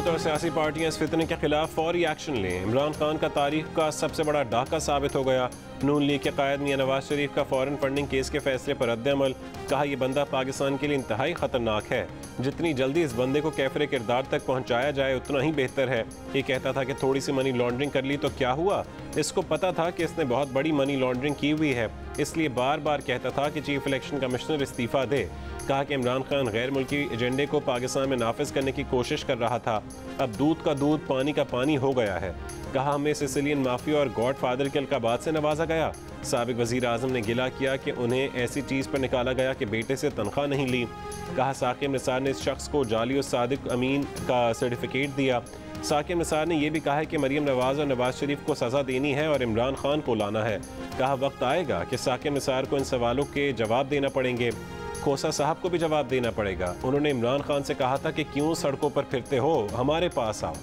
हुकूमत और सियासी पार्टियां इस फितने के खिलाफ फौरी एक्शन लें। इमरान खान का तारीख का सबसे बड़ा डाका साबित हो गया। नून लीग के कायद मियां नवाज शरीफ का फॉरेन फंडिंग केस के फैसले पर रद्द-ए-अमल। कहा यह बंदा पाकिस्तान के लिए इंतहाई खतरनाक है। जितनी जल्दी इस बंदे को कैफरे किरदार तक पहुंचाया जाए उतना ही बेहतर है। ये कहता था कि थोड़ी सी मनी लॉन्ड्रिंग कर ली तो क्या हुआ। इसको पता था कि इसने बहुत बड़ी मनी लॉन्ड्रिंग की हुई है, इसलिए बार बार कहता था कि चीफ इलेक्शन कमिश्नर इस्तीफा दे। कहा कि इमरान खान गैर मुल्की एजेंडे को पाकिस्तान में नाफिज करने की कोशिश कर रहा था। अब दूध का दूध पानी का पानी हो गया है। कहा हमें सिसिलियन माफिया और गॉड फादर के अलकाबात से नवाजा गया। साबिक वजीर आजम ने गिला किया कि उन्हें ऐसी चीज़ पर निकाला गया कि बेटे से तनख्वाह नहीं ली। कहा साकिब निसार ने इस शख्स को जाली और सादिक अमीन का सर्टिफिकेट दिया। साकिब निसार ने यह भी कहा है कि मरीम नवाज और नवाज शरीफ को सज़ा देनी है और इमरान खान को लाना है। कहा वक्त आएगा कि साकिब निसार को इन सवालों के जवाब देना पड़ेंगे। खोसा साहब को भी जवाब देना पड़ेगा। उन्होंने इमरान खान से कहा था कि क्यों सड़कों पर फिरते हो, हमारे पास आओ।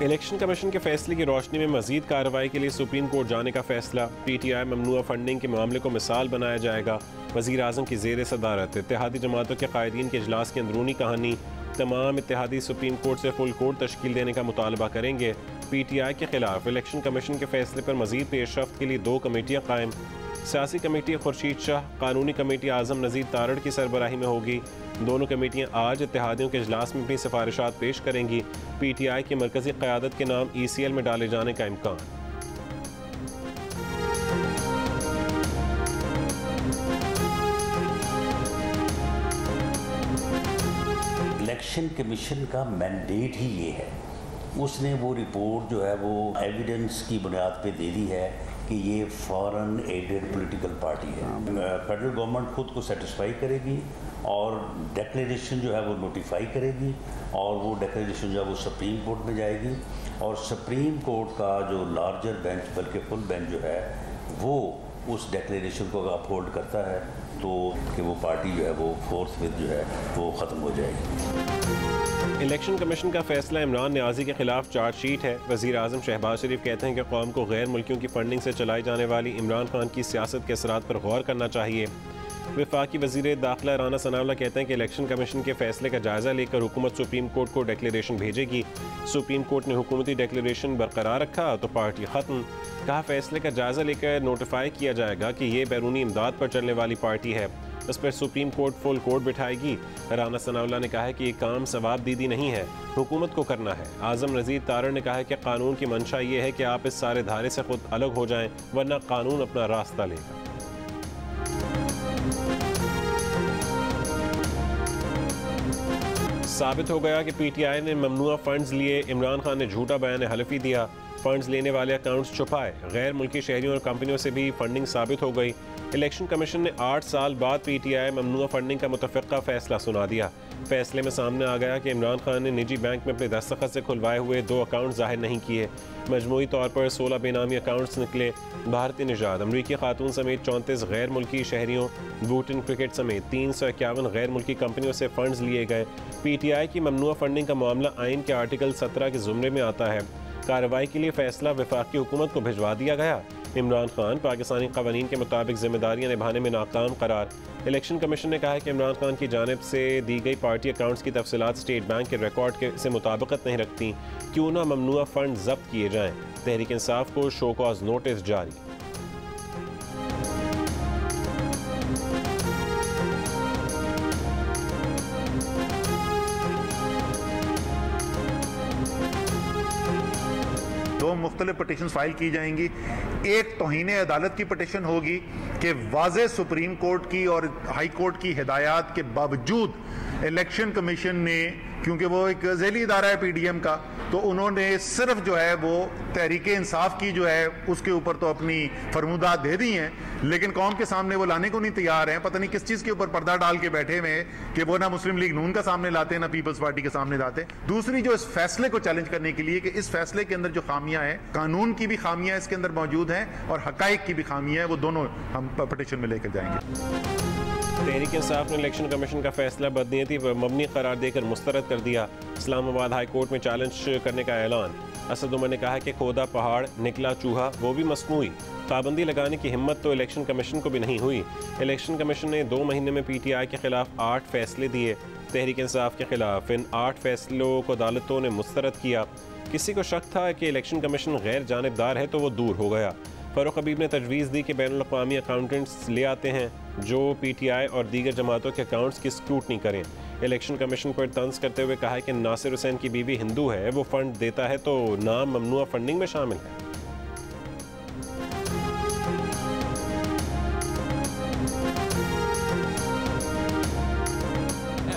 इलेक्शन कमीशन के फैसले की रोशनी में मजीद कार्रवाई के लिए सुप्रीम कोर्ट जाने का फैसला। PTI ममनुआ फंडिंग के मामले को मिसाल बनाया जाएगा। वज़ीर आज़म की ज़ेर सदारत इत्तेहादी जमातों के कायदीन के इजलास की अंदरूनी कहानी। तमाम इत्तेहादी सुप्रीम कोर्ट से फुल कोर्ट तश्कील देने का मुतालबा करेंगे। PTI के खिलाफ इलेक्शन कमीशन के फैसले पर मजीद पेशरफ्त के लिए 2 कमेटियाँ कायम। सियासी कमेटी खुर्शीद शाह, कानूनी कमेटी आज़म नज़ीर तारड़ की सरबराही में होगी। दोनों कमेटियाँ आज इत्तेहादियों के इजलास में अपनी सिफारिशात पेश करेंगी। PTI की मरकजी क़यादत के नाम ECL में डाले जाने का इम्कान। इलेक्शन कमीशन का मैंडेट ही ये है। उसने वो रिपोर्ट जो है वो एविडेंस की बुनियाद पे दे दी है कि ये फॉरेन एडेड पॉलिटिकल पार्टी है। फेडरल गवर्नमेंट खुद को सेटिस्फाई करेगी और डिक्लेरेशन जो है वो नोटिफाई करेगी और वो डिक्लेरेशन जो है वो सुप्रीम कोर्ट में जाएगी और सुप्रीम कोर्ट का जो लार्जर बेंच बल्कि फुल बेंच जो है वो उस डिक्लेरेशन को अपहोल्ड करता है तो कि वो पार्टी जो है वो फोर्थ विद जो है वो ख़त्म हो जाएगी। इलेक्शन कमीशन का फैसला इमरान न्याजी के खिलाफ चार्जशीट है। वज़ीर आज़म शहबाज शरीफ कहते हैं कि कौम को गैर मुल्कियों की फंडिंग से चलाई जाने वाली इमरान खान की सियासत के असरात पर गौर करना चाहिए। वफाकी वज़ीर दाखिला राना सनाउल्लाह कहते हैं कि इलेक्शन कमीशन के फैसले का जायज़ा लेकर हुकूमत सुप्रीम कोर्ट को डिक्लेरेशन भेजेगी। सुप्रीम कोर्ट ने हुकूमती डिक्लेरेशन बरकरार रखा तो पार्टी ख़त्म। कहा फैसले का जायज़ा लेकर नोटिफाई किया जाएगा कि ये बैरूनी इमदाद पर चलने वाली पार्टी है। उस पर सुप्रीम कोर्ट फुल कोर्ट बिठाएगी। राना सनाउल्लाह ने कहा है कि ये काम सवाब दीदी नहीं है, हुकूमत को करना है। आज़म नज़ीर तारड़ ने कहा है कि कानून की मंशा ये है कि आप इस सारे धारे से खुद अलग हो जाएं, वरना कानून अपना रास्ता लेगा। साबित हो गया कि PTI ने ममनुआ फंड्स लिए। इमरान खान ने झूठा बयान हलफी दिया। फंड्स लेने वाले अकाउंट्स छुपाए। गैर मुल्की शहरियों और कंपनियों से भी फंडिंग साबित हो गई। इलेक्शन कमीशन ने 8 साल बाद PTI ममनुआ फंडिंग का मुतफ़िक़ा फैसला सुना दिया। फैसले में सामने आ गया कि इमरान खान ने निजी बैंक में अपने दस्तखत से खुलवाए हुए 2 अकाउंट जाहिर नहीं किए। मजमूई तौर पर 16 बेनामी अकाउंट्स निकले। भारतीय निजात, अमरीकी खातून समेत 34 गैर मुल्की शहरियों, बूटन क्रिकेट समेत 351 गैर मुल्की कंपनियों से फंड्स लिए गए। PTI की ममनुआ फंडिंग का मामला आइन के आर्टिकल 17 के ज़ुमरे में आता है। कार्रवाई के लिए फैसला वफाकी हुकूमत को भिजवा दिया गया। इमरान खान पाकिस्तानी कवानीन के मुताबिक जिम्मेदारियां निभाने में नाकाम करार। इलेक्शन कमीशन ने कहा है कि इमरान खान की जानिब से दी गई पार्टी अकाउंट्स की तफसीलात स्टेट बैंक के रिकॉर्ड से मुताबिकत नहीं रखती। क्यों ना ममनुआ फंड जब्त किए जाएँ। तहरीक इंसाफ को शो कॉज नोटिस जारी। दो मुख्तलिफ पटिशन फाइल की जाएंगी। एक तौहीन अदालत की पटिशन होगी कि वाज़े सुप्रीम कोर्ट की और हाई कोर्ट की हिदायत के बावजूद इलेक्शन कमीशन ने, क्योंकि वो एक ज़ैली इदारा है PDM का, तो उन्होंने सिर्फ जो है वो तहरीक इंसाफ की जो है उसके ऊपर तो अपनी फरमुदात दे दी हैं, लेकिन कौम के सामने वो लाने को नहीं तैयार हैं। पता नहीं किस चीज़ के ऊपर पर्दा डाल के बैठे हुए हैं कि वो ना मुस्लिम लीग नून का सामने लाते हैं ना पीपल्स पार्टी के सामने लाते। दूसरी जो इस फैसले को चैलेंज करने के लिए कि इस फैसले के अंदर जो खामियां हैं, कानून की भी खामियां इसके अंदर मौजूद हैं और हकाइक की भी खामियां हैं, वो दोनों हम पटिशन में लेकर जाएंगे। तहरीक इंसाफ ने इलेक्शन कमीशन का फैसला बदनीयती पर मबनी करार देकर मुस्तरद कर दिया। इस्लामाबाद हाई कोर्ट में चैलेंज करने का ऐलान। असद उमर ने कहा कि खोदा पहाड़ निकला चूहा, वो भी मसनूई। पाबंदी लगाने की हिम्मत तो इलेक्शन कमीशन को भी नहीं हुई। इलेक्शन कमीशन ने 2 महीने में PTI के खिलाफ 8 फैसले दिए। तहरीक इंसाफ के खिलाफ इन 8 फैसलों को अदालतों ने मुस्तरद किया। किसी को शक था कि इलेक्शन कमीशन गैर जानिबदार है तो वो दूर हो गया। फ़ारूक हबीब ने तजवीज़ दी कि बैनुल अक़वामी अकाउंटेंट्स ले आते हैं जो PTI और दीगर जमातों के अकाउंट्स की स्क्रूटनी करें। इलेक्शन कमीशन पर तंज करते हुए कहा कि नासिर हुसैन की बीवी हिंदू है, वो फंड देता है तो नाम ममनुआ फंडिंग में शामिल है।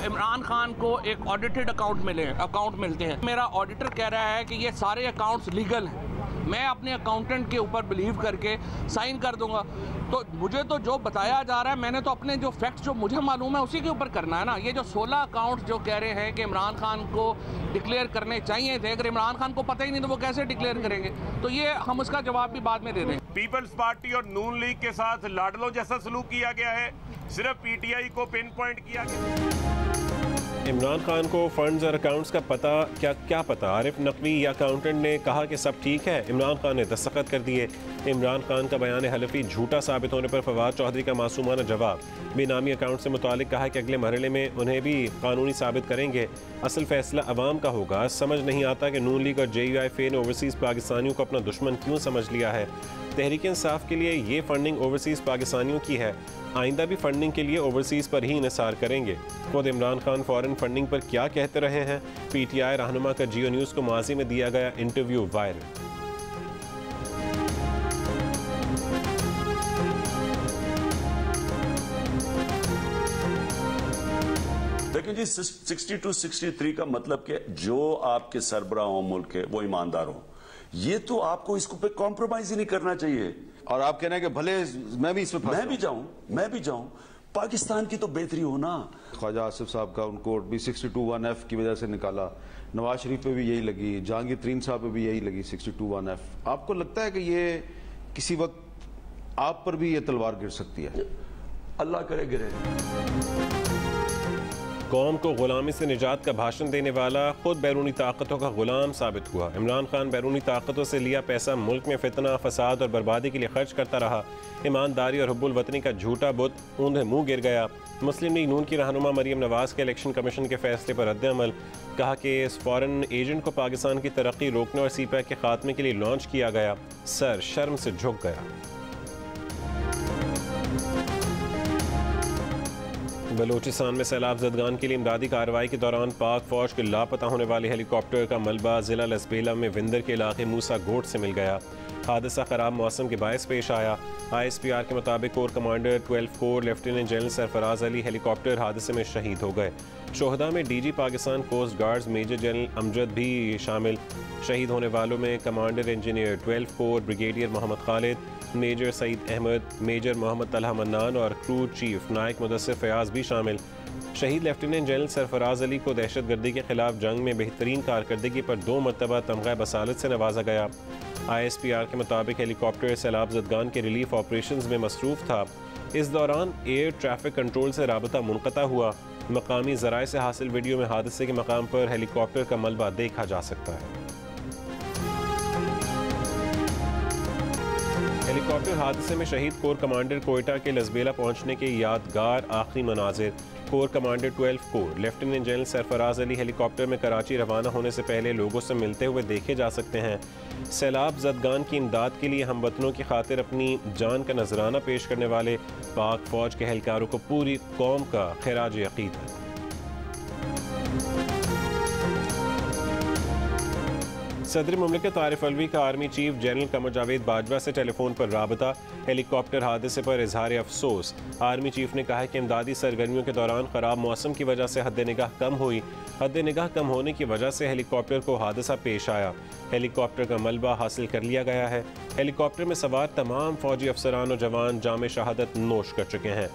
इमरान खान को एक ऑडिटेड अकाउंट मिलते हैं। मेरा ऑडिटर कह रहा है कि ये सारे अकाउंट्स लीगल हैं। मैं अपने अकाउंटेंट के ऊपर बिलीव करके साइन कर दूंगा। तो मुझे तो जो बताया जा रहा है, मैंने तो अपने जो फैक्ट्स जो मुझे मालूम है उसी के ऊपर करना है ना। ये जो 16 अकाउंट्स जो कह रहे हैं कि इमरान खान को डिक्लेयर करने चाहिए थे, अगर इमरान खान को पता ही नहीं तो वो कैसे डिक्लेयर करेंगे? तो ये हम उसका जवाब भी बाद में दे देंगे। पीपल्स पार्टी और नून लीग के साथ लाडलों जैसा सलूक किया गया है, सिर्फ PTI को पिन पॉइंट किया गया। इमरान खान को फंड्स और अकाउंट्स का पता क्या पता? आरिफ नकवी या अकाउंटेंट ने कहा कि सब ठीक है। इमरान खान ने दस्तखत कर दिए। इमरान खान का बयान हलफी झूठा साबित होने पर फवाद चौधरी का मासूमाना जवाब। बेनामी अकाउंट से मुतालिक कहा कि अगले मरहले में उन्हें भी कानूनी साबित करेंगे। असल फैसला अवाम का होगा। समझ नहीं आता कि नून लीग और JUIF ने ओवरसीज़ पाकिस्तानियों को अपना दुश्मन क्यों समझ लिया है। तहरीक इंसाफ के लिए ये फंडिंग ओवरसीज़ पाकिस्तानियों की है। आइंदा भी फंडिंग के लिए ओवरसीज़ पर ही इन्हिसार करेंगे। खुद इमरान खान फॉरेन फंडिंग पर क्या कहते रहे हैं? PTI रहनुमा का जियो न्यूज़ को माजी में दिया गया इंटरव्यू वायरल। देखिए जी, 62 63 का मतलब कि जो आपके सरबराह हो मुल्क के वो ईमानदार हो, ये तो आपको इसको पे कॉम्प्रोमाइज ही नहीं करना चाहिए। और आप कहना है कि भले मैं भी इसमें मैं भी जाऊं, पाकिस्तान की तो बेहतरी हो ना। ख्वाजा आसिफ साहब का उनको भी 62(1)F की वजह से निकाला। नवाज शरीफ पे भी यही लगी, जहांगीर तरीन साहब पे भी यही लगी 62(1)F। आपको लगता है कि ये किसी वक्त आप पर भी ये तलवार गिर सकती है? अल्लाह करे गिरे। कौम को गुलामी से निजात का भाषण देने वाला खुद बैरूनी ताकतों का गुलाम साबित हुआ। इमरान खान बैरूनी ताकतों से लिया पैसा मुल्क में फितना, फसाद और बर्बादी के लिए खर्च करता रहा। ईमानदारी और हुब्बुल वतनी का झूठा बुत ऊंधे मुंह गिर गया। मुस्लिम लीग नून की रहनुमा मरियम नवाज के इलेक्शन कमीशन के फैसले पर रद्द-ए-अमल। कहा कि इस फॉरेन एजेंट को पाकिस्तान की तरक्की रोकने और CPAC के खात्मे के लिए लॉन्च किया गया। सर शर्म से झुक गया। बलूचिस्तान में सैलाब ज़दगान के लिए इमदादी कार्रवाई के दौरान पाक फौज के लापता होने वाले हेलीकॉप्टर का मलबा ज़िला लसबेला में विंदर के इलाके मूसा गोट से मिल गया। हादसा ख़राब मौसम के बायस पेश आया। ISPR के मुताबिक corps commander 12 corps lieutenant general Sarfaraz Ali helicopter हादसे में शहीद हो गए। शोहदा में DG Pakistan coast guards major general Amjad भी शामिल। शहीद होने वालों में commander engineer 12 corps brigadier Mohammad Khalid, major Saeed Ahmed, major Mohammad Talha Mannan और क्रू चीफ नायक मुदस्सिर फयाज भी शामिल। शहीद लेफ्टिनेंट जनरल सरफराज अली को दहशतगर्दी के खिलाफ जंग में बेहतरीन कारकर्दगी पर 2 मरतबा तमगा बसालत से नवाजा गया। ISPR के मुताबिक हेलीकॉप्टर सैलाब ज़दगान के रिलीफ ऑपरेशंस में मसरूफ़ था। इस दौरान एयर ट्रैफिक कंट्रोल से राबता मुनक़ता हुआ। मकामी ज़राए से हासिल वीडियो में हादसे के मकाम पर हेलीकॉप्टर का मलबा देखा जा सकता है। हेलीकॉप्टर हादसे में शहीद कोर कमांडर कोयटा के लसबेला पहुंचने के यादगार आखिरी मनाजिर। Corps commander 12 corps lieutenant general Sarfaraz Ali helicopter में कराची रवाना होने से पहले लोगों से मिलते हुए देखे जा सकते हैं। सैलाब ज़दगान की इमदाद के लिए हमवतनों की खातिर अपनी जान का नजराना पेश करने वाले पाक फौज के एहलकारों को पूरी कौम का खिराज अक़ीदत। सदर मुमलिकत आरिफ अलवी का army chief general Qamar Javed Bajwa से टेलीफोन पर राबता। हेलीकॉप्टर हादसे पर इजहार अफसोस। आर्मी चीफ ने कहा है कि इमदादी सरगर्मियों के दौरान ख़राब मौसम की वजह से हद निगाह कम हुई। हद निगाह कम होने की वजह से हेलीकॉप्टर को हादसा पेश आया। हेलीकॉप्टर का मलबा हासिल कर लिया गया है। हेलीकॉप्टर में सवार तमाम फौजी अफसरान और जवान जाम शहादत नोश कर चुके हैं।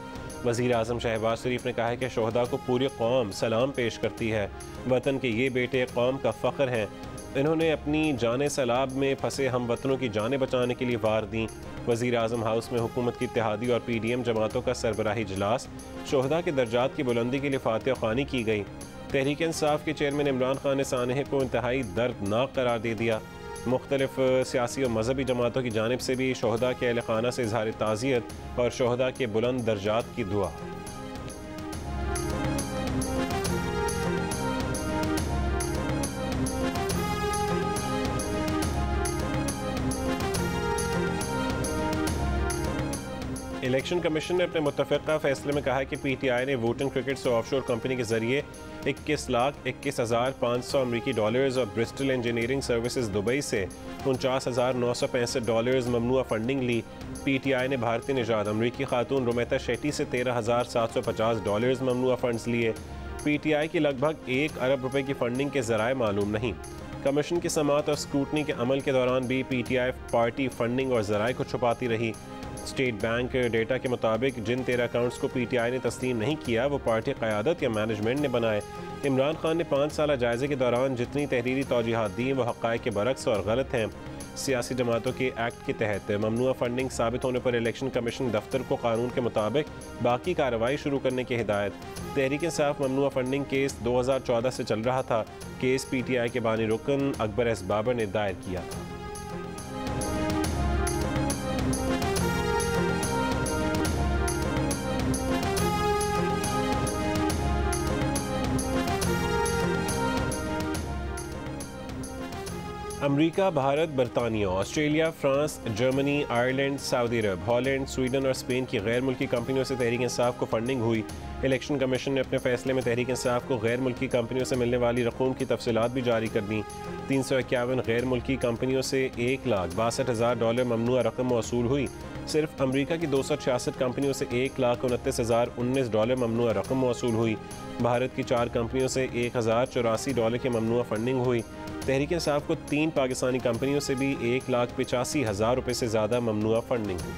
वज़ीर आज़म शहबाज शरीफ ने कहा है कि शोहदा को पूरी कौम सलाम पेश करती है। वतन के ये बेटे कौम का फ़ख्र हैं। इन्होंने अपनी जान सैलाब में फंसे हम वतनों की जानें बचाने के लिए वार दी। वज़ीर आज़म हाउस में हुकूमत की इत्तेहादी और PDM जमातों का सरबराही इजलास। शोहदा के दर्जात की बुलंदी के लिए फातिहा ख़्वानी की गई। तहरीक इंसाफ के चेयरमैन इमरान खान ने सानहे को इंतहाई दर्दनाक करार दे दिया। मुख्तलिफ सियासी और मजहबी जमातों की जानिब से भी शोहदा के अहल खाना से इजहार ताज़ियत और शोहदा के बुलंद दर्जात की दुआ। इलेक्शन कमीशन ने अपने मुतफ़िक़ा फैसले में कहा है कि PTI ने वोटन क्रिकेट से ऑफशोर कंपनी के जरिए 21,21,500 अमरीकी डॉलर्स और ब्रिस्टल इंजीनियरिंग सर्विसेज दुबई से $49,965 ममनुआ फंडिंग ली। PTI ने भारतीय निजात अमरीकी खातून रोमेता शेट्टी से $13,750 ममनुआ फंड्स लिए। PTI की लगभग 1 अरब रुपए की फंडिंग के ज़राए मालूम नहीं। कमीशन की समाअत और स्क्रूटनी के अमल के दौरान भी PTI पार्टी फंडिंग और ज़राए को छुपाती रही। स्टेट बैंक डेटा के मुताबिक जिन 13 अकाउंट्स को PTI ने तस्लीम नहीं किया वो पार्टी क़यादत या मैनेजमेंट ने बनाए। इमरान खान ने 5 साल जायज़े के दौरान जितनी तहरीरी तौजीहात दी वो हक़ाइक़ के बरक्स और गलत हैं। सियासी जमातों के एक्ट के तहत ममनुआ फंडिंग साबित होने पर इलेक्शन कमीशन दफ्तर को कानून के मुताबिक बाकी कार्रवाई शुरू करने की हिदायत। तहरीक इंसाफ ममनुआ फंडिंग केस 2014 से चल रहा था। केस PTI के बानी रुकन अकबर एस बाबर ने दायर किया था। अमेरिका, भारत, बरतानिया, ऑस्ट्रेलिया, फ्रांस, जर्मनी, आयरलैंड, सऊदी अरब, हॉलैंड, स्वीडन और स्पेन की गैर मुल्की कंपनियों से तहरीक इंसाफ को फंडिंग हुई। इलेक्शन कमीशन ने अपने फैसले में तहरीक इंसाफ को गैर मुल्की कंपनियों से मिलने वाली रकूम की तफसीलात भी जारी कर दी। 351 गैर मुल्की कंपनियों से $1,62,000 ममनुआ रकम मौसूल हुई। सिर्फ अमेरिका की 266 कंपनियों से $1,29,019 ममनुआ रकम मौसूल हुई। भारत की 4 कंपनियों से $1,084 की ममनुआ फंडिंग हुई। तहरीक इंसाफ को 3 पाकिस्तानी कंपनियों से भी $1,85,000 से ज़्यादा ममनुआ फंडिंग हुई।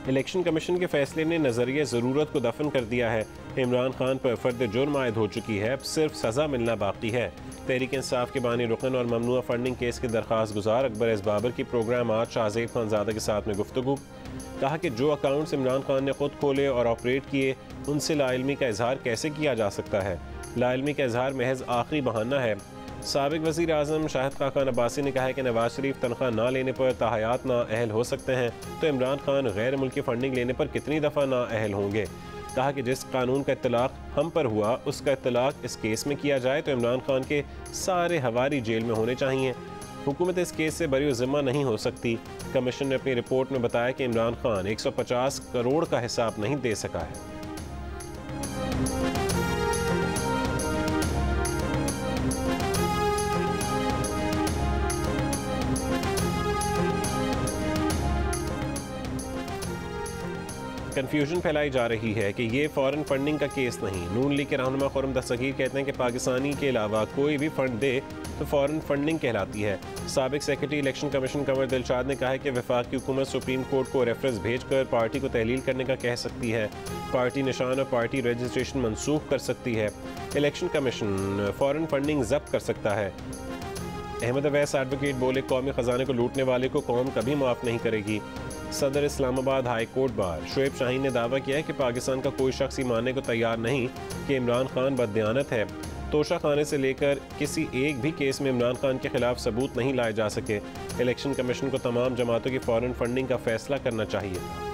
इलेक्शन कमीशन के फैसले ने नजरिए ज़रूरत को दफन कर दिया है। इमरान खान पर फर्द जुर्म आयद हो चुकी है, अब सिर्फ सज़ा मिलना बाकी है। तहरीक इंसाफ के बानी रुकन और ममनुआ फंडिंग केस के दरख्वास्त गुजार अकबर एस बाबर की प्रोग्राम आज शाहज़ेब खानज़ादा के साथ में गुफ्तगू। कहा कि जो अकाउंट्स इमरान खान ने खुद खोले और ऑपरेट किए उनसे लाइल्मी का इजहार कैसे किया जा सकता है। लाइल्मी का इजहार महज आखिरी बहाना है। साबिक वज़ीर आज़म शाहिद खाकान अब्बासी ने कहा है कि नवाज शरीफ तनख्वाह ना लेने पर ताहयात नाअहल हो सकते हैं, तो इमरान खान गैर मुल्की फंडिंग लेने पर कितनी दफ़ा नाअहल होंगे। कहा कि जिस कानून का इत्तलाक हम पर हुआ उसका इत्तलाक इस केस में किया जाए तो इमरान खान के सारे हवारी जेल में होने चाहिए। हुकूमत इस केस से बरी ज़िम्मा नहीं हो सकती। कमीशन ने अपनी रिपोर्ट में बताया कि इमरान खान 150 करोड़ का हिसाब नहीं दे सका है। कन्फ्यूजन फैलाई जा रही है कि ये फॉरेन फंडिंग का केस नहीं। नून लीग के रहनुमा खुर्रम दस्तगीर कहते हैं कि पाकिस्तानी के अलावा कोई भी फंड दे तो फॉरेन फंडिंग कहलाती है। साबिक secretary election commission Kanwar Dilshad ने कहा है कि वफाकी हुकूमत सुप्रीम कोर्ट को रेफरेंस भेजकर पार्टी को तहलील करने का कह सकती है। पार्टी निशान और पार्टी रजिस्ट्रेशन मनसूख कर सकती है। इलेक्शन कमीशन फॉरेन फंडिंग जब्त कर सकता है। अहमद अवैस एडवोकेट बोले, कौमी ख़जाने को लूटने वाले को कौम कभी माफ़ नहीं करेगी। सदर Islamabad high court bar Shoaib Shaheen ने दावा किया है कि पाकिस्तान का कोई शख्स ही मानने को तैयार नहीं कि इमरान खान बददियानत है। तोशा खाने से लेकर किसी एक भी केस में इमरान खान के खिलाफ सबूत नहीं लाए जा सके। इलेक्शन कमीशन को तमाम जमातों की फॉरेन फंडिंग का फैसला करना चाहिए था।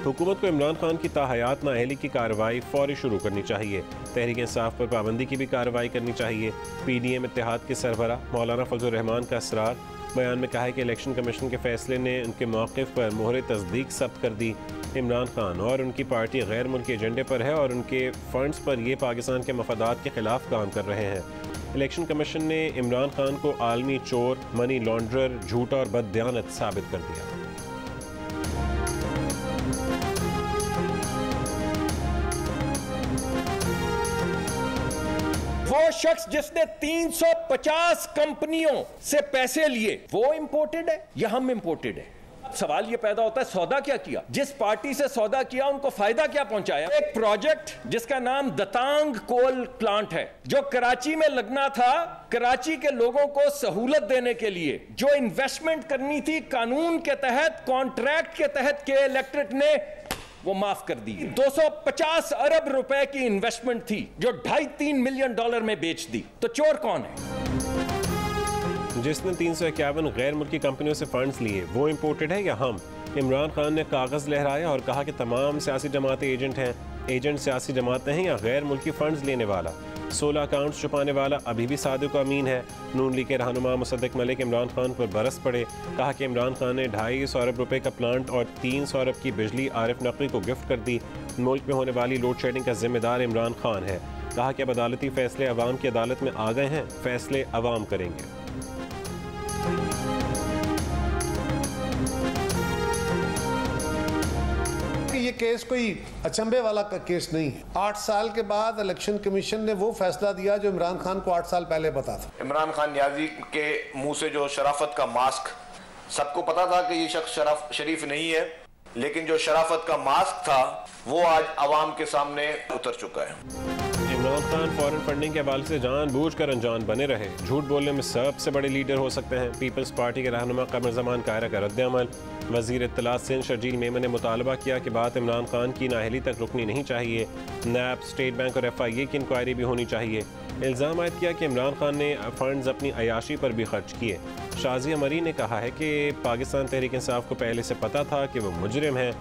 हुकूमत को इमरान खान की ताहयात नाअहली की कार्रवाई फौरी शुरू करनी चाहिए। तहरीक इंसाफ पर पाबंदी की भी कार्रवाई करनी चाहिए। PDM इत्तेहाद के सरबरा मौलाना फजल रहमान का असरार बयान में कहा है कि इलेक्शन कमीशन के फैसले ने उनके मौक़िफ़ पर मोहर तस्दीक सब्त कर दी। इमरान खान और उनकी पार्टी गैर मुल्की एजेंडे पर है और उनके फंड्स पर ये पाकिस्तान के मफादात के खिलाफ काम कर रहे हैं। इलेक्शन कमीशन ने इमरान खान को आलमी चोर, मनी लॉन्ड्रर, झूठा और बददियानत साबित कर दिया। वो शख्स जिसने 350 कंपनियों से पैसे लिए वो इंपोर्टेड है या हम इंपोर्टेड है? सवाल ये पैदा होता है सौदा क्या किया, जिस पार्टी से सौदा किया उनको फायदा क्या पहुंचाया? एक प्रोजेक्ट जिसका नाम दतांग कोल प्लांट है जो कराची में लगना था, कराची के लोगों को सहूलत देने के लिए जो इन्वेस्टमेंट करनी थी कानून के तहत, कॉन्ट्रैक्ट के तहत के इलेक्ट्रेट ने वो माफ कर दी। 250 अरब रुपए की इन्वेस्टमेंट थी जो 2.5-3 मिलियन डॉलर में बेच दी। तो चोर कौन है? जिसने 351 गैर मुल्की कंपनियों से फंड्स लिए वो इंपोर्टेड है या हम? इमरान खान ने कागज़ लहराया और कहा कि तमाम सियासी जमातें एजेंट हैं। एजेंट सियासी जमातें हैं या गैर मुल्की फंड्स लेने वाला? 16 अकाउंट्स छुपाने वाला अभी भी सादिक अमीन है। नून लीग के रहनुमा मुसद्दिक मलिक इमरान खान पर बरस पड़े। कहा कि इमरान खान ने 250 अरब रुपए का प्लांट और 300 अरब की बिजली आरिफ नकवी को गिफ्ट कर दी। मुल्क में होने वाली लोड शेडिंग का जिम्मेदार इमरान खान है। कहा कि अब अदालती फैसले अवाम की अदालत में आ गए हैं, फैसले अवाम करेंगे। ये केस कोई अचंभे वाला केस नहीं है। 8 साल के बाद इलेक्शन कमीशन ने वो फैसला दिया जो इमरान खान को 8 साल पहले पता था। इमरान खान नियाजी के मुंह से जो शराफत का मास्क, सबको पता था कि ये शख्स शरीफ नहीं है, लेकिन जो शराफत का मास्क था वो आज अवाम के सामने उतर चुका है। इमरान खान फॉरेन फंडिंग के हवाले से जानबूझकर अनजान बने रहे। झूठ बोलने में सबसे बड़े लीडर हो सकते हैं। पीपल्स पार्टी के रहनुमा कमर ज़मान कायरा का रद्द-ए-अमल। वज़ीर इत्तलात सिंध शर्जील मेमन ने मुतालबा किया कि बात इमरान खान की नाअहली तक रुकनी नहीं चाहिए। नैब, स्टेट बैंक और FIA की इंक्वायरी भी होनी चाहिए। इल्ज़ाम आयद किया कि इमरान खान ने फंड्स अपनी अयाशी पर भी खर्च किए। शाज़िया मरी ने कहा है कि पाकिस्तान तहरीक इंसाफ को पहले से पता था कि वो मुजरिम है।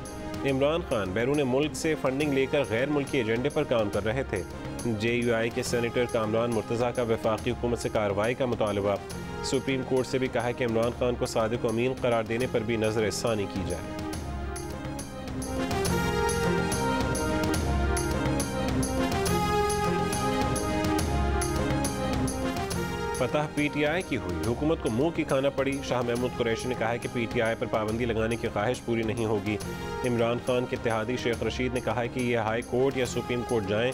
इमरान खान बैरून मुल्क से फंडिंग लेकर गैर मुल्की एजेंडे पर काम कर रहे थे। JUI के सेनेटर कामरान मुर्तज़ा का वफाकी हुकूमत से कार्रवाई का मुतालबा। सुप्रीम कोर्ट से भी कहा कि इमरान खान को सादिक अमीन करार देने पर भी नज़र-ए-सानी की जाए। फतह PTI की हुई, हुकूमत को मुंह की खाना पड़ी। शाह महमूद कुरैशी ने कहा है कि PTI पर पाबंदी लगाने की ख्वाहिश पूरी नहीं होगी। इमरान खान के इत्तेहादी शेख रशीद ने कहा है कि यह हाई कोर्ट या सुप्रीम कोर्ट जाएं,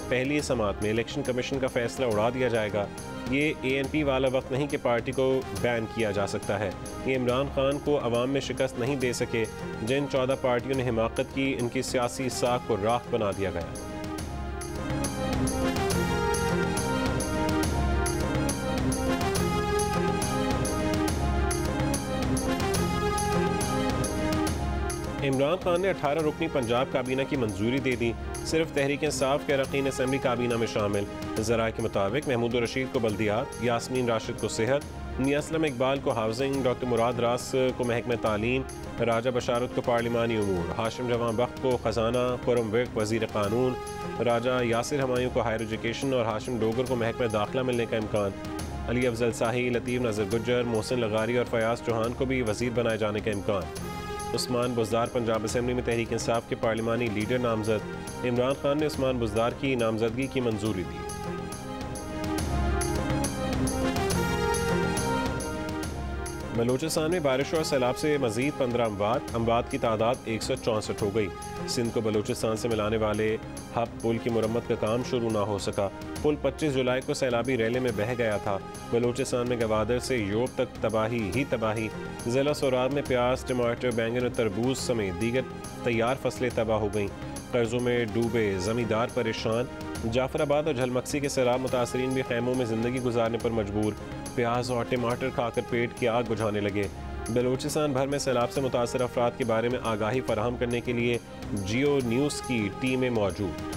पहली समात में इलेक्शन कमीशन का फैसला उड़ा दिया जाएगा। ये ANP वाला वक्त नहीं कि पार्टी को बैन किया जा सकता है। ये इमरान खान को अवाम में शिकस्त नहीं दे सके। जिन 14 पार्टियों ने हिमाकत की, इनकी सियासी साख को राख बना दिया गया। इमरान खान ने 18 रुकनी पंजाब काबीना की मंजूरी दे दी। सिर्फ तहरीक इंसाफ के अरकान असेंबली काबीना में शामिल। ज़राए के मुताबिक महमूद रशीद को बल्दियात, यास्मीन राशिद को सेहत, मियां असलम इकबाल को हाउसिंग, डॉक्टर मुराद रास को महकमे तालीम, राजा बशारत को पार्लिमानी उमूर, हाशिम जवान बख्त को खजाना, खुरम विक वज़ीर कानून, राजा यासिर हमायूं को हायर एजुकेशन और हाशिम डोगर को महकमे दाखिला मिलने का इम्कान। अली अफजल शाही, लतीफ़ नज़र गुज्जर, मोहसिन लगारी और फयाज चौहान को भी वज़ीर बनाए जाने का इम्कान। उस्मान बुज़दार पंजाब असेंबली में तहरीक इंसाफ के पार्लिमानी लीडर नामजद। इमरान खान ने उस्मान बुज़दार की नामजदगी की मंजूरी दी। बलूचिस्तान में बारिश और सैलाब से मजीद 15 अमवात की तादाद 164 हो गई। सिंध को बलूचिस्तान से मिलाने वाले हब पुल की मुरम्मत का काम शुरू ना हो सका। पुल 25 जुलाई को सैलाबी रैले में बह गया था। बलूचिस्तान में गवादर से योब तक तबाही ही तबाही। ज़िला सोराब में प्याज, टमाटर, बैंगन और तरबूज समेत दीगर तैयार फसलें तबाह हो गईं। कर्जों में डूबे ज़मींदार परेशान। जाफराबाद और झलमक्सी के सैलाब मुतासरीन भी खैमों में ज़िंदगी गुजारने पर मजबूर। प्याज और टमाटर खाकर पेट की आग बुझाने लगे। बलूचिस्तान भर में सैलाब से मुतासर अफराद के बारे में आगाही फराहम करने के लिए जियो न्यूज़ की टीमें मौजूद।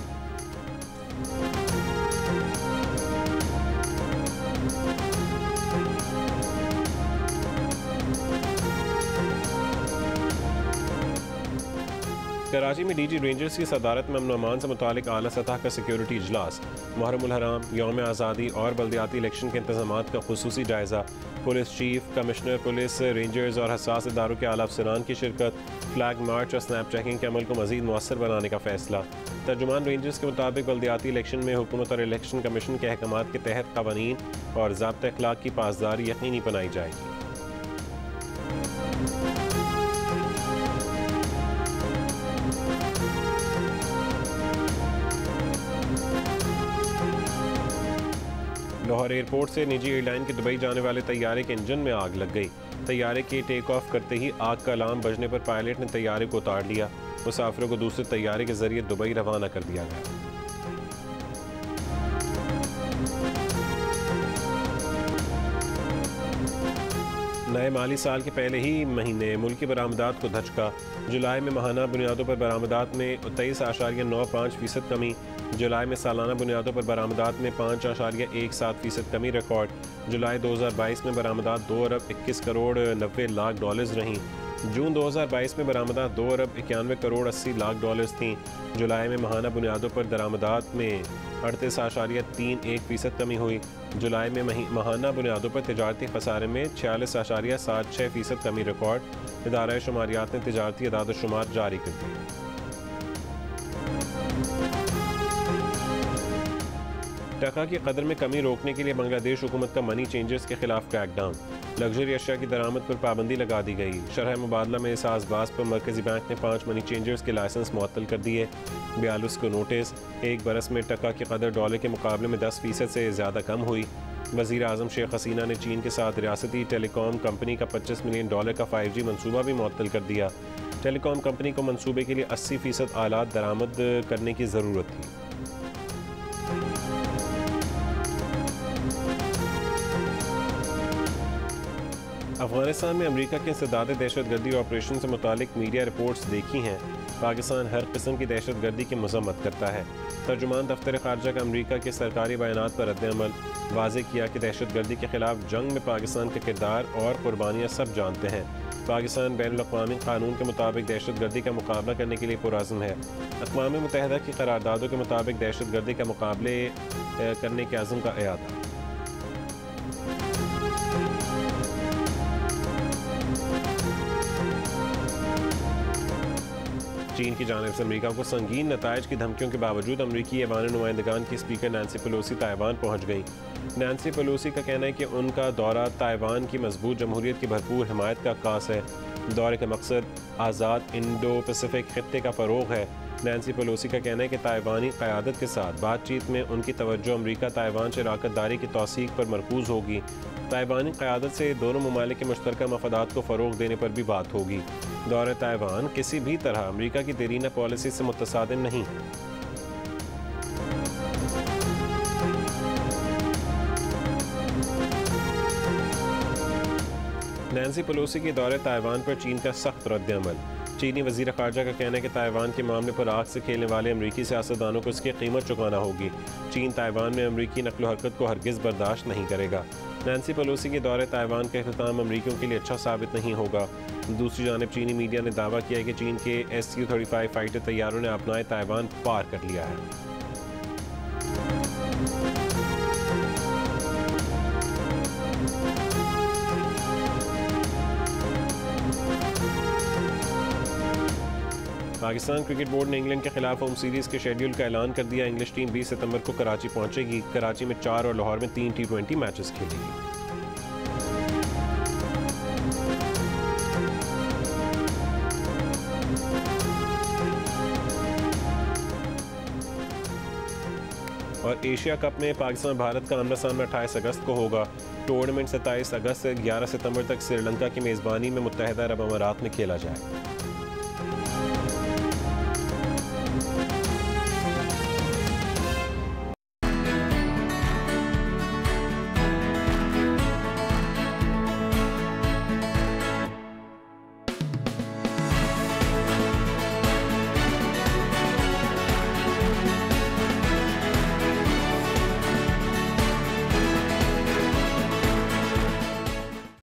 कराची में DG रेंजर्स की सदारत में अमन अमान से मुतालिक आला सतह का सिक्योरिटी इजलास। मुहर्रमुल हराम, यौम आज़ादी और बल्दियाती इलेक्शन के इंतजामात का खुसूसी जायज़ा। Police chief, commissioner police, rangers और हसास इदारों के आला अफसरान की शिरकत। फ्लैग मार्च और स्नैप चेकिंग के अमल को मज़ीद मौसर बनाने का फैसला। तर्जुमान रेंजर्स के मुताबिक बल्दियाती इलेक्शन में हुकूमत और इलेक्शन कमीशन के अहकामात के तहत क़वानीन और ज़ाब्ता अखलाक की पासदारी यकीनी बनाई जाएगी। लाहौर एयरपोर्ट से निजी एयरलाइन के दुबई जाने वाले तैयारे के इंजन में आग लग गई। तैयारे के टेक ऑफ करते ही आग का अलार्म बजने पर पायलट ने तैयारे को उतार लिया। मुसाफिरों को दूसरे तैयारे के जरिए दुबई रवाना कर दिया गया। नए माली साल के पहले ही महीने मुल्की बरामदात को धचका। जुलाई में माहाना बुनियादों पर बरामदात में 23.95% कमी। जुलाई में सालाना बुनियादों पर बरामदात में 5.17% कमी रिकॉर्ड। जुलाई 2022 में बरामदात 2 अरब 21 करोड़ 90 लाख डॉलर्स रहीं। जून 2022 में बरामदात 2 अरब 91 करोड़ 80 लाख डॉलर्स थीं। जुलाई में माहाना बुनियादों पर दरामदात में 38.31% कमी हुई। जुलाई में माहाना बुनियादों पर तिजारती खसारे में 46.76% कमी रिकॉर्ड। इदारा शुमारियात ने तिजारती अदाद शुमार जारी कर दी। टका की कदर में कमी रोकने के लिए बांग्लादेश हुकूमत का मनी चेंजर्स के खिलाफ क्रैकडाउन। लग्जरी अशिया की दरामद पर पाबंदी लगा दी गई। शरह मुबादला में एहसासबाज पर मरकजी बैंक ने 5 मनी चेंजर्स के लाइसेंस मुअत्तल कर दिए। 42 को नोटिस। एक बरस में टका की कदर डॉलर के मुकाबले में 10% से ज़्यादा कम हुई। वज़ीर आज़म शेख हसीना ने चीन के साथ रियासती टेलीकॉम कंपनी का $25 मिलियन का 5G मनसूबा भी मुअत्तल कर दिया। टेलीकॉम कंपनी को मनसूबे के लिए 80% आलात दरामद करने की ज़रूरत थी। अफगानिस्तान में अमेरिका के इंसदाद दहशतगर्दी ऑपरेशन से मुतालिक मीडिया रिपोर्ट्स देखी हैं। पाकिस्तान हर किस्म की दहशतगर्दी की मजम्मत करता है। तर्जुमान दफ्तर खारजा का अमेरिका के सरकारी बयानात पर रद्द-ए-अमल। वाज़ेह किया कि दहशतगर्दी के खिलाफ जंग में पाकिस्तान का किरदार और कुर्बानियाँ सब जानते हैं। पाकिस्तान बैनुल-अक़वामी कानून के मुताबिक दहशतगर्दी का मुकाबला करने के लिए पुरअज़्म है। अक़वाम मुत्तहिदा की करारदादों के मुताबिक दहशतगर्दी का मुकाबले करने के अज़्म का इरादा। चीन की जानिब से अमेरिका को संगीन नताइज की धमकियों के बावजूद अमरीकी ऐवान नुमाइंदगान की स्पीकर नैन्सी पेलोसी ताइवान पहुंच गईं। नैन्सी पेलोसी का कहना है कि उनका दौरा ताइवान की मजबूत जमहूरियत की भरपूर हिमायत का अक्कास है। दौरे का मकसद आज़ाद इंडो पैसिफिक खित्ते का फ़रोग़ है। नैन्सी पेलोसी का कहना है कि ताइवानी क़यादत के साथ बातचीत में उनकी तवज्जो अमरीका ताइवान शराकतदारी की तौसीक़ पर मरकूज़ होगी। ताइवानी क़यादत से दोनों ममालिक के मुश्तरका मफादात को फ़रोग़ देने पर भी बात होगी। दौरे ताइवान किसी भी तरह अमरीका की देरीना पॉलिसी से मुतसादिम नहीं है। नैन्सी पेलोसी के दौरे ताइवान पर चीन का सख्त रद्द-ए-अमल। चीनी वज़ीर ख़ारजा का कहना है कि ताइवान के मामले पर आग से खेलने वाले अमरीकी सियासतदानों को इसकी कीमत चुकाना होगी। चीन ताइवान में अमरीकी नक़्ल हरकत को हरगिज़ बर्दाश्त नहीं करेगा। नैन्सी पेलोसी के दौरे ताइवान का इख्तिताम अमरीकियों के लिए अच्छा साबित नहीं होगा। दूसरी जानिब चीनी मीडिया ने दावा किया है कि चीन के SU-35 फाइटर तैयारों ने अपनाए ताइवान पार कर लिया है। पाकिस्तान क्रिकेट बोर्ड ने इंग्लैंड के खिलाफ होम सीरीज़ के शेड्यूल का ऐलान कर दिया। इंग्लिश टीम 20 सितंबर को कराची पहुंचेगी। कराची में 4 और लाहौर में 3 T20 मैचेस खेलेगी। और एशिया कप में पाकिस्तान भारत का आमना सामना 28 अगस्त को होगा। टूर्नामेंट 27 अगस्त से 11 सितंबर तक श्रीलंका की मेज़बानी में मुत्तहिदा अरब अमारात में खेला जाए।